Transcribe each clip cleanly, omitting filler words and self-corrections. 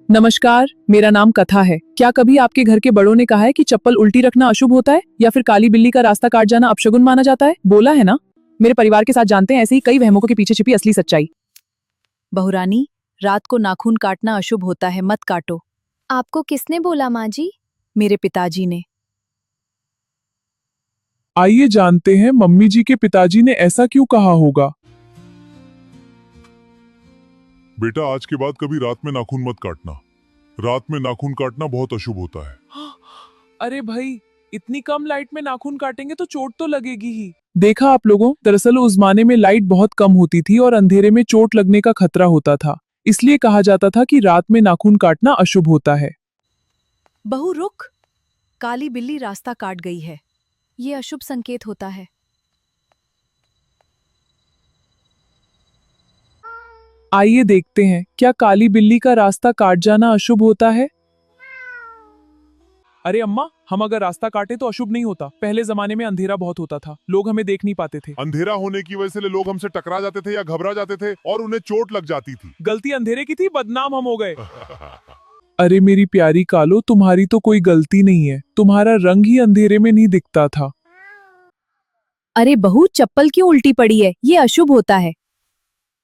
नमस्कार, मेरा नाम कथा है। क्या कभी आपके घर के बड़ों ने कहा है कि चप्पल उल्टी रखना अशुभ होता है या फिर काली बिल्ली का रास्ता काट जाना अपशगुन माना जाता है? बोला है ना। मेरे परिवार के साथ जानते हैं ऐसे ही कई वहमों के पीछे छिपी असली सच्चाई। बहुरानी, रात को नाखून काटना अशुभ होता है, मत काटो। आपको किसने बोला माँ जी? मेरे पिताजी ने। आइए जानते हैं मम्मी जी के पिताजी ने ऐसा क्यों कहा होगा। बेटा, आज के बाद कभी रात में नाखून मत काटना। रात में नाखून काटना बहुत अशुभ होता है। अरे भाई, इतनी कम लाइट में नाखून काटेंगे तो चोट तो लगेगी ही। देखा आप लोगों, दरअसल उस जमाने में लाइट बहुत कम होती थी और अंधेरे में चोट लगने का खतरा होता था, इसलिए कहा जाता था कि रात में नाखून काटना अशुभ होता है। बहू रुक, काली बिल्ली रास्ता काट गई है। ये अशुभ संकेत होता है। आइए देखते हैं, क्या काली बिल्ली का रास्ता काट जाना अशुभ होता है? अरे अम्मा, हम अगर रास्ता काटे तो अशुभ नहीं होता। पहले जमाने में अंधेरा बहुत होता था, लोग हमें देख नहीं पाते थे। अंधेरा होने की वजह से लोग हमसे टकरा जाते थे या घबरा जाते थे और उन्हें चोट लग जाती थी। गलती अंधेरे की थी, बदनाम हम हो गए। अरे मेरी प्यारी कालो, तुम्हारी तो कोई गलती नहीं है, तुम्हारा रंग ही अंधेरे में नहीं दिखता था। अरे बहू, चप्पल क्यों उल्टी पड़ी है? ये अशुभ होता है।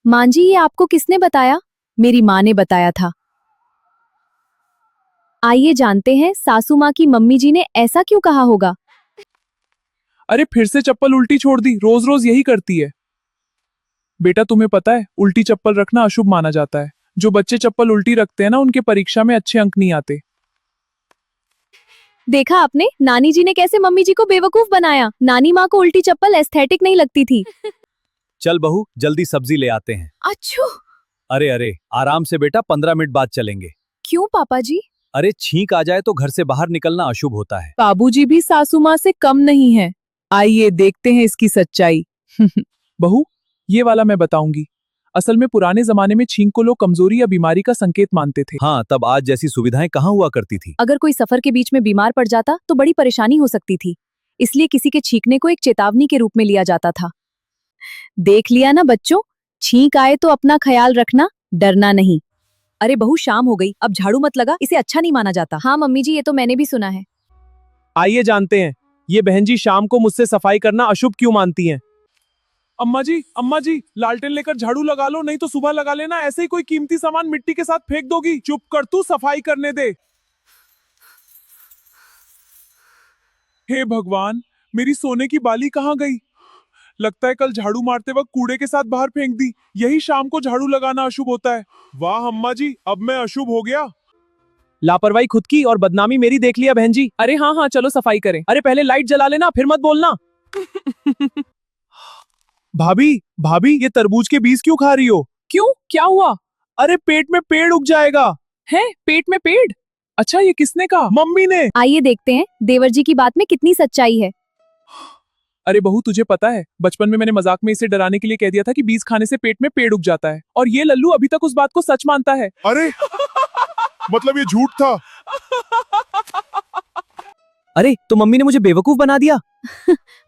माँ जी, ये आपको किसने बताया? मेरी माँ ने बताया था। आइए जानते हैं सासू माँ की मम्मी जी ने ऐसा क्यों कहा होगा। अरे फिर से चप्पल उल्टी छोड़ दी, रोज रोज यही करती है। बेटा तुम्हें पता है, उल्टी चप्पल रखना अशुभ माना जाता है। जो बच्चे चप्पल उल्टी रखते हैं ना, उनके परीक्षा में अच्छे अंक नहीं आते। देखा आपने, नानी जी ने कैसे मम्मी जी को बेवकूफ बनाया। नानी माँ को उल्टी चप्पल एस्थेटिक नहीं लगती थी। चल बहू, जल्दी सब्जी ले आते हैं। अच्छू। अरे अरे, आराम से बेटा, 15 मिनट बाद चलेंगे। क्यों पापा जी? अरे छींक आ जाए तो घर से बाहर निकलना अशुभ होता है। बाबूजी भी सासू माँ से कम नहीं है। आइए देखते हैं इसकी सच्चाई। बहू, ये वाला मैं बताऊंगी। असल में पुराने जमाने में छींक को लोग कमजोरी या बीमारी का संकेत मानते थे। हाँ, तब आज जैसी सुविधाएं कहाँ हुआ करती थी। अगर कोई सफर के बीच में बीमार पड़ जाता तो बड़ी परेशानी हो सकती थी, इसलिए किसी के छींकने को एक चेतावनी के रूप में लिया जाता था। देख लिया ना बच्चों, छींक आए तो अपना ख्याल रखना, डरना नहीं। अरे बहू, शाम हो गई, अब झाड़ू मत लगा, इसे अच्छा नहीं माना जाता। हाँ मम्मी जी, ये तो मैंने भी सुना है। आइए जानते हैं, ये बहन जी शाम को मुझसे सफाई करना अशुभ क्यों मानती हैं। अम्मा जी, लालटेन लेकर झाड़ू लगा लो, नहीं तो सुबह लगा लेना। ऐसे ही कोई कीमती सामान मिट्टी के साथ फेंक दोगी। चुप कर, तू सफाई करने दे। हे भगवान, मेरी सोने की बाली कहाँ गई? लगता है कल झाड़ू मारते वक्त कूड़े के साथ बाहर फेंक दी। यही शाम को झाड़ू लगाना अशुभ होता है। वाह अम्मा जी, अब मैं अशुभ हो गया। लापरवाही खुद की और बदनामी मेरी, देख लिया बहन जी। अरे हाँ हाँ, चलो सफाई करें। अरे पहले लाइट जला लेना, फिर मत बोलना। भाभी, ये तरबूज के बीज क्यों खा रही हो? क्यों, क्या हुआ? अरे पेट में पेड़ उग जाएगा। है, पेट में पेड़? अच्छा, ये किसने कहा? मम्मी ने। आइए देखते हैं देवर जी की बात में कितनी सच्चाई है। अरे बहू, तुझे पता है, बचपन में मैंने मजाक में इसे डराने के लिए कह दिया था कि बीज खाने से पेट में पेड़ उग जाता है, और ये लल्लू अभी तक उस बात को सच मानता है। अरे मतलब ये झूठ था। अरे तो मम्मी ने मुझे बेवकूफ बना दिया।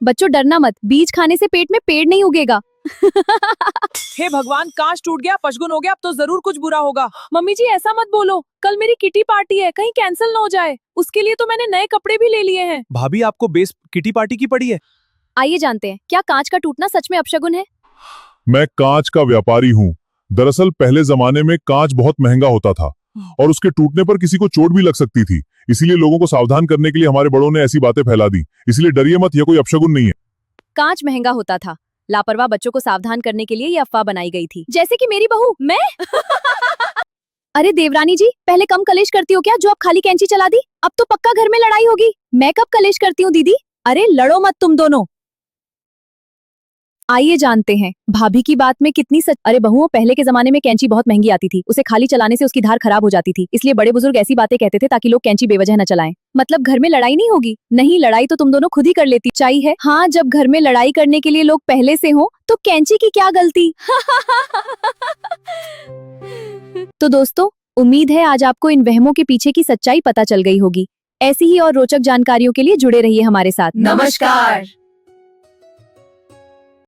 बच्चों डरना मत, बीज खाने से पेट में पेड़ नहीं उगेगा। हे भगवान, कांच टूट गया, पशगुन हो गया, अब तो जरूर कुछ बुरा होगा। मम्मी जी ऐसा मत बोलो, कल मेरी किटी पार्टी है, कहीं कैंसिल ना हो जाए। उसके लिए तो मैंने नए कपड़े भी ले लिए हैं। भाभी, आपको बेस किटी पार्टी की पड़ी है। आइए जानते हैं, क्या कांच का टूटना सच में अपशगुन है? मैं कांच का व्यापारी हूँ। दरअसल पहले जमाने में कांच बहुत महंगा होता था और उसके टूटने पर किसी को चोट भी लग सकती थी। इसीलिए लोगों को सावधान करने के लिए हमारे बड़ों ने ऐसी बातें फैला दी। इसलिए डरिए मत, यह कोई अपशगुन नहीं है। कांच महंगा होता था, लापरवाह बच्चों को सावधान करने के लिए ये अफवाह बनाई गई थी। जैसे कि मेरी बहू, मैं। अरे देवरानी जी, पहले कम कलेश करती हो क्या, जो अब खाली कैंची चला दी? अब तो पक्का घर में लड़ाई होगी। मैं कब कलेश करती हूँ दीदी? अरे लड़ो मत तुम दोनों। आइए जानते हैं भाभी की बात में कितनी सच। अरे बहुओं, पहले के जमाने में कैंची बहुत महंगी आती थी, उसे खाली चलाने से उसकी धार खराब हो जाती थी, इसलिए बड़े बुजुर्ग ऐसी बातें कहते थे ताकि लोग कैंची बेवजह न चलाएं। मतलब घर में लड़ाई नहीं होगी? नहीं, लड़ाई तो तुम दोनों खुद ही कर लेती चाहिए। हाँ, जब घर में लड़ाई करने के लिए लोग पहले से हो तो कैंची की क्या गलती। तो दोस्तों, उम्मीद है आज आपको इन वहमों के पीछे की सच्चाई पता चल गई होगी। ऐसी ही और रोचक जानकारियों के लिए जुड़े रहिए हमारे साथ। नमस्कार।